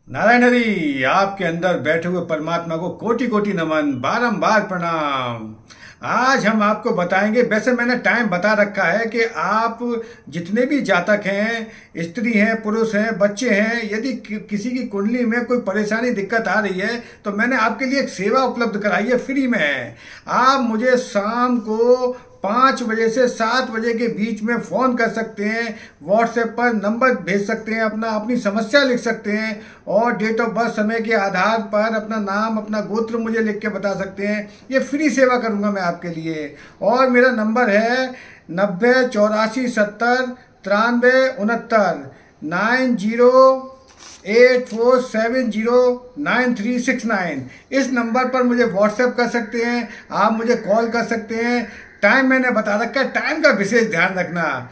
नारायण हरि, आपके अंदर बैठे हुए परमात्मा को कोटि कोटि नमन, बारंबार प्रणाम। आज हम आपको बताएंगे, वैसे मैंने टाइम बता रखा है कि आप जितने भी जातक हैं, स्त्री हैं, पुरुष हैं, बच्चे हैं, यदि किसी की कुंडली में कोई परेशानी दिक्कत आ रही है तो मैंने आपके लिए एक सेवा उपलब्ध कराई है, फ्री में है। आप मुझे शाम को 5 बजे से 7 बजे के बीच में फ़ोन कर सकते हैं, व्हाट्सएप पर नंबर भेज सकते हैं, अपनी समस्या लिख सकते हैं और डेट ऑफ बर्थ समय के आधार पर अपना नाम, अपना गोत्र मुझे लिख के बता सकते हैं। ये फ्री सेवा करूंगा मैं आपके लिए। और मेरा नंबर है 9084709369 9084709369। इस नंबर पर मुझे व्हाट्सएप कर सकते हैं, आप मुझे कॉल कर सकते हैं। टाइम मैंने बता रखा है, टाइम का विशेष ध्यान रखना।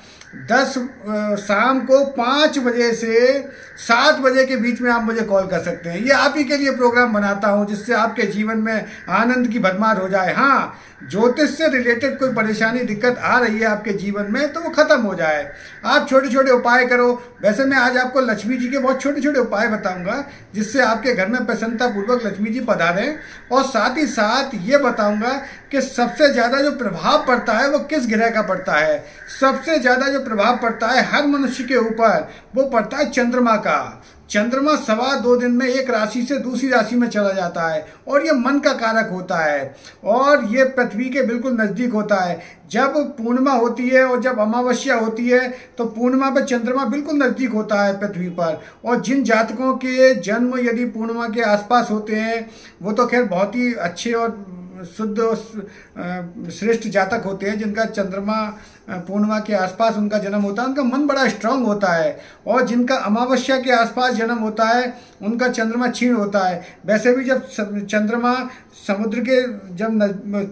शाम को 5 बजे से 7 बजे के बीच में आप मुझे कॉल कर सकते हैं। ये आप ही के लिए प्रोग्राम बनाता हूं जिससे आपके जीवन में आनंद की भरमार हो जाए। हाँ, ज्योतिष से रिलेटेड कोई परेशानी दिक्कत आ रही है आपके जीवन में तो वो खत्म हो जाए। आप छोटे छोटे उपाय करो। वैसे मैं आज आपको लक्ष्मी जी के बहुत छोटे छोटे उपाय बताऊंगा जिससे आपके घर में प्रसन्नता पूर्वक लक्ष्मी जी पधारें, और साथ ही साथ ये बताऊंगा कि सबसे ज्यादा जो प्रभाव पड़ता है वो किस ग्रह का पड़ता है। सबसे ज्यादा जो प्रभाव पड़ता है हर मनुष्य के ऊपर वो पड़ता है चंद्रमा का। चंद्रमा 2.25 दिन में एक राशि से दूसरी राशि में चला जाता है और ये मन का कारक होता है और ये पृथ्वी के बिल्कुल नजदीक होता है। जब पूर्णिमा होती है और जब अमावस्या होती है तो पूर्णिमा पर चंद्रमा बिल्कुल नजदीक होता है पृथ्वी पर। और जिन जातकों के जन्म यदि पूर्णिमा के आसपास होते हैं वो तो खैर बहुत ही अच्छे और शुद्ध और श्रेष्ठ जातक होते हैं जिनका चंद्रमा पूर्णिमा के आसपास उनका जन्म होता है, उनका मन बड़ा स्ट्रांग होता है। और जिनका अमावस्या के आसपास जन्म होता है उनका चंद्रमा क्षीण होता है। वैसे भी जब चंद्रमा समुद्र के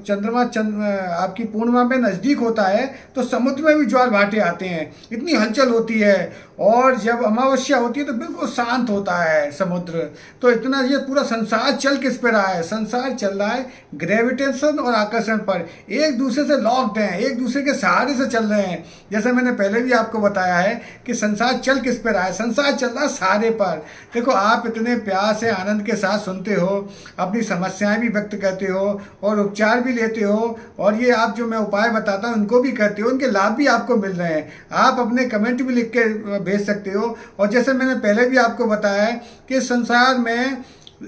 चंद्रमा आपकी पूर्णिमा में नज़दीक होता है तो समुद्र में भी ज्वार भाटे आते हैं, इतनी हलचल होती है। और जब अमावस्या होती है तो बिल्कुल शांत होता है समुद्र। तो इतना ये पूरा संसार चल किस पे रहा है? संसार चल रहा है ग्रेविटेशन और आकर्षण पर। एक दूसरे से लॉक्ड हैं, एक दूसरे के सहारे से चल रहे हैं। जैसे मैंने पहले भी आपको बताया है कि संसार चल किस पे रहा है? संसार चल रहा है सहारे पर। देखो, आप इतने प्यार से आनंद के साथ सुनते हो, अपनी समस्याएं भी व्यक्त करते हो और उपचार भी लेते हो, और ये आप जो मैं उपाय बताता हूँ उनको भी करते हो, उनके लाभ भी आपको मिल रहे हैं। आप अपने कमेंट भी लिख के भेज सकते हो। और जैसे मैंने पहले भी आपको बताया है कि संसार में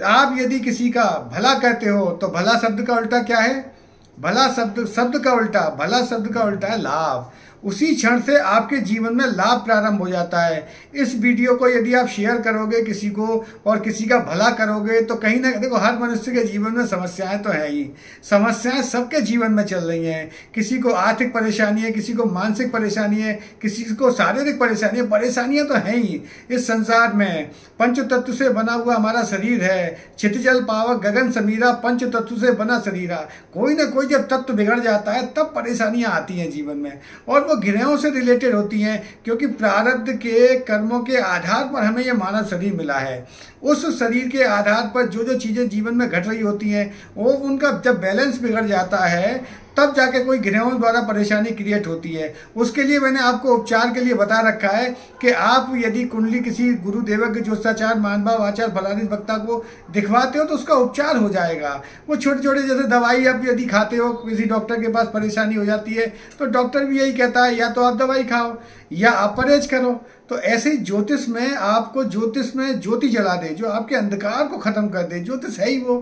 आप यदि किसी का भला करते हो तो भला शब्द का उल्टा क्या है? भला शब्द का उल्टा, भला शब्द का उल्टा है लाभ। उसी क्षण से आपके जीवन में लाभ प्रारंभ हो जाता है। इस वीडियो को यदि आप शेयर करोगे किसी को और किसी का भला करोगे तो कहीं ना, देखो, हर मनुष्य के जीवन में समस्याएं तो है ही। समस्याएं सबके जीवन में चल रही हैं। किसी को आर्थिक परेशानी है, किसी को मानसिक परेशानी है, किसी को शारीरिक परेशानी है। परेशानियां तो हैं ही इस संसार में। पंच तत्व से बना हुआ हमारा शरीर है। क्षितिजल पावक गगन समीरा, पंच तत्व से बना शरीरा। कोई ना कोई जब तत्व बिगड़ जाता है तब परेशानियां आती हैं जीवन में, और वो ग्रहों से रिलेटेड होती हैं, क्योंकि प्रारब्ध के कर्मों के आधार पर हमें यह मानव शरीर मिला है। उस शरीर के आधार पर जो जो चीजें जीवन में घट रही होती हैं वो उनका जब बैलेंस बिगड़ जाता है तब जाके कोई ग्रहों द्वारा परेशानी क्रिएट होती है। उसके लिए मैंने आपको उपचार के लिए बता रखा है कि आप यदि कुंडली किसी गुरुदेव ज्योतिषाचार मानभाव आचार फलानी वक्ता को दिखवाते हो तो उसका उपचार हो जाएगा। वो छोटे छोटे जैसे दवाई आप यदि खाते हो, किसी डॉक्टर के पास परेशानी हो जाती है तो डॉक्टर भी यही कहता है या तो आप दवाई खाओ या आप परहेज करो। तो ऐसे ही ज्योतिष में आपको ज्योतिष में ज्योति जला दे, जो आपके अंधकार को खत्म कर दे। ज्योतिष है ही वो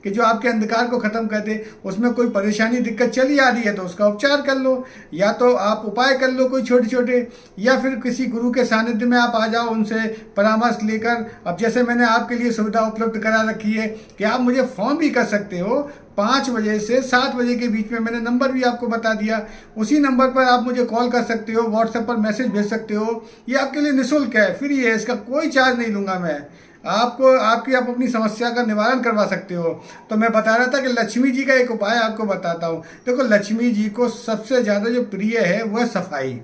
कि जो आपके अंधकार को खत्म कर दे। उसमें कोई परेशानी दिक्कत चली आ रही है तो उसका उपचार कर लो, या तो आप उपाय कर लो कोई छोटे छोटे, या फिर किसी गुरु के सानिध्य में आप आ जाओ, उनसे परामर्श लेकर। अब जैसे मैंने आपके लिए सुविधा उपलब्ध करा रखी है कि आप मुझे फोन भी कर सकते हो 5 बजे से 7 बजे के बीच में। मैंने नंबर भी आपको बता दिया, उसी नंबर पर आप मुझे कॉल कर सकते हो, व्हाट्सएप पर मैसेज भेज सकते हो। ये आपके लिए निःशुल्क है, फ्री है, इसका कोई चार्ज नहीं लूंगा मैं आपको। आप अपनी समस्या का निवारण करवा सकते हो। तो मैं बता रहा था कि लक्ष्मी जी का एक उपाय आपको बताता हूँ। देखो, लक्ष्मी जी को सबसे ज़्यादा जो प्रिय है वो है सफाई।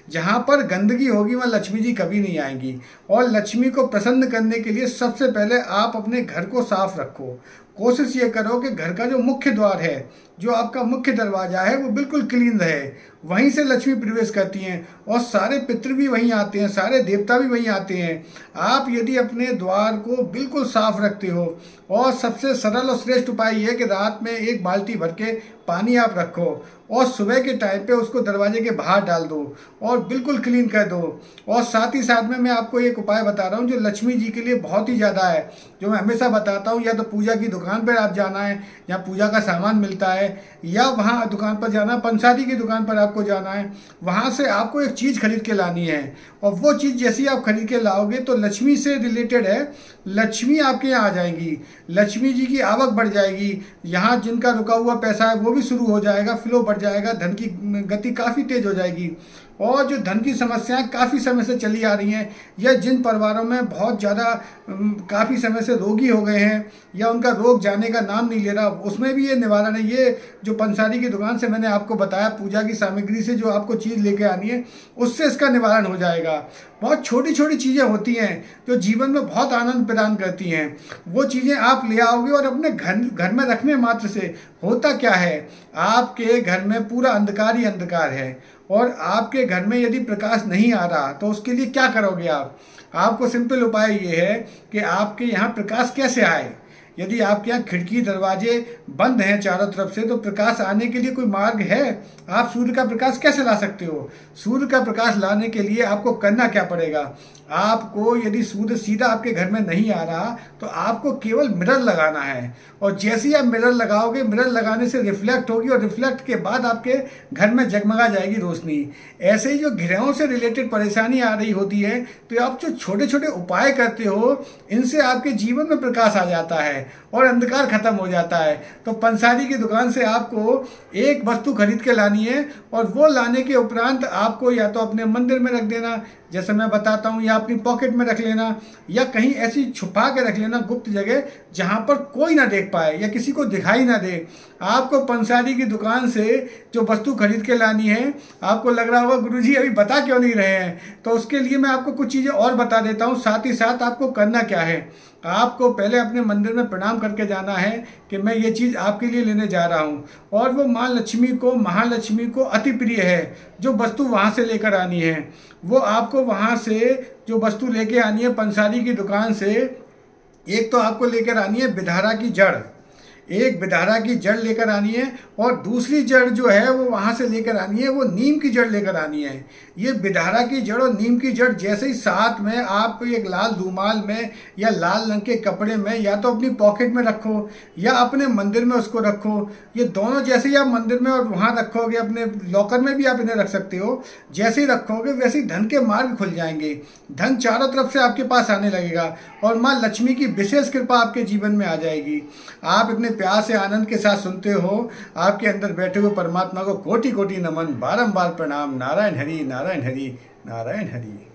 जहाँ पर गंदगी होगी वहाँ लक्ष्मी जी कभी नहीं आएंगी। और लक्ष्मी को प्रसन्न करने के लिए सबसे पहले आप अपने घर को साफ रखो, कोशिश ये करो कि घर का जो मुख्य द्वार है, जो आपका मुख्य दरवाजा है, वो बिल्कुल क्लीन रहे। वहीं से लक्ष्मी प्रवेश करती हैं और सारे पितृ भी वहीं आते हैं, सारे देवता भी वहीं आते हैं। आप यदि अपने द्वार को बिल्कुल साफ रखते हो, और सबसे सरल और श्रेष्ठ उपाय ये है कि रात में 1 बाल्टी भर के पानी आप रखो और सुबह के टाइम पे उसको दरवाजे के बाहर डाल दो और बिल्कुल क्लीन कर दो। और साथ ही साथ में मैं आपको एक उपाय बता रहा हूँ जो लक्ष्मी जी के लिए बहुत ही ज़्यादा है, जो मैं हमेशा बताता हूँ। या तो पूजा की दुकान पर आप जाना है, या पूजा का सामान मिलता है, या वहाँ दुकान पर जाना, पंसारी की दुकान पर आपको जाना है, वहाँ से आपको एक चीज़ खरीद के लानी है। और वो चीज़ जैसी आप खरीद के लाओगे तो लक्ष्मी से रिलेटेड है, लक्ष्मी आपके यहाँ आ जाएंगी, लक्ष्मी जी की आवक बढ़ जाएगी। यहाँ जिनका रुका हुआ पैसा है वो भी शुरू हो जाएगा, फ्लो बढ़ जाएगा, धन की गति काफ़ी तेज हो जाएगी। और जो धन की समस्याएं काफ़ी समय से चली आ रही हैं, या जिन परिवारों में बहुत ज़्यादा काफ़ी समय से रोगी हो गए हैं, या उनका रोग जाने का नाम नहीं ले रहा, उसमें भी ये निवारण है। ये जो पंसारी की दुकान से मैंने आपको बताया, पूजा की सामग्री से जो आपको चीज़ लेके आनी है, उससे इसका निवारण हो जाएगा। बहुत छोटी छोटी चीज़ें होती हैं जो जीवन में बहुत आनंद प्रदान करती हैं। वो चीज़ें आप ले आओगे और अपने घर में रखने मात्र से होता क्या है, आपके घर में पूरा अंधकार ही अंधकार है। और आपके घर में यदि प्रकाश नहीं आ रहा तो उसके लिए क्या करोगे आप? आपको सिंपल उपाय ये है कि आपके यहाँ प्रकाश कैसे आए। यदि आपके यहाँ खिड़की दरवाजे बंद हैं चारों तरफ से, तो प्रकाश आने के लिए कोई मार्ग है? आप सूर्य का प्रकाश कैसे ला सकते हो? सूर्य का प्रकाश लाने के लिए आपको करना क्या पड़ेगा? आपको यदि सूर्य सीधा आपके घर में नहीं आ रहा तो आपको केवल मिरर लगाना है। और जैसे ही आप मिरर लगाओगे, मिरर लगाने से रिफ्लेक्ट होगी, और रिफ्लेक्ट के बाद आपके घर में जगमगा जाएगी रोशनी। ऐसे ही जो ग्रहों से रिलेटेड परेशानी आ रही होती है, तो आप जो छोटे छोटे उपाय करते हो, इनसे आपके जीवन में प्रकाश आ जाता है और अंधकार खत्म हो जाता है। तो पंसारी की दुकान से आपको एक वस्तु खरीद के लानी है, और वो लाने के उपरांत आपको या तो अपने मंदिर में रख देना, जैसे मैं बताता हूँ, या अपनी पॉकेट में रख लेना, या कहीं ऐसी छुपा के रख लेना गुप्त जगह जहाँ पर कोई ना देख पाए या किसी को दिखाई ना दे। आपको पंसारी की दुकान से जो वस्तु खरीद के लानी है, आपको लग रहा होगा गुरुजी अभी बता क्यों नहीं रहे हैं, तो उसके लिए मैं आपको कुछ चीज़ें और बता देता हूँ। साथ ही साथ आपको करना क्या है, आपको पहले अपने मंदिर में प्रणाम करके जाना है कि मैं ये चीज़ आपके लिए लेने जा रहा हूँ। और वो माँ लक्ष्मी को, महालक्ष्मी को अति प्रिय है जो वस्तु वहाँ से लेकर आनी है। वो आपको वहाँ से जो वस्तु लेके आनी है पंसारी की दुकान से, एक तो आपको लेकर आनी है बिधारा की जड़, एक बिधारा की जड़ लेकर आनी है, और दूसरी जड़ जो है वो वहाँ से लेकर आनी है, वो नीम की जड़ लेकर आनी है। ये बिधारा की जड़ और नीम की जड़ जैसे ही साथ में आप एक लाल रूमाल में या लाल रंग के कपड़े में, या तो अपनी पॉकेट में रखो या अपने मंदिर में उसको रखो। ये दोनों जैसे ही आप मंदिर में और वहाँ रखोगे, अपने लॉकर में भी आप इन्हें रख सकते हो, जैसे ही रखोगे वैसे ही धन के मार्ग खुल जाएंगे, धन चारों तरफ से आपके पास आने लगेगा, और माँ लक्ष्मी की विशेष कृपा आपके जीवन में आ जाएगी। आप इतने प्यार से आनंद के साथ सुनते हो, आपके अंदर बैठे हुए परमात्मा को कोटि कोटि नमन, बारंबार प्रणाम। नारायण हरि, नारायण हरि, नारायण हरि।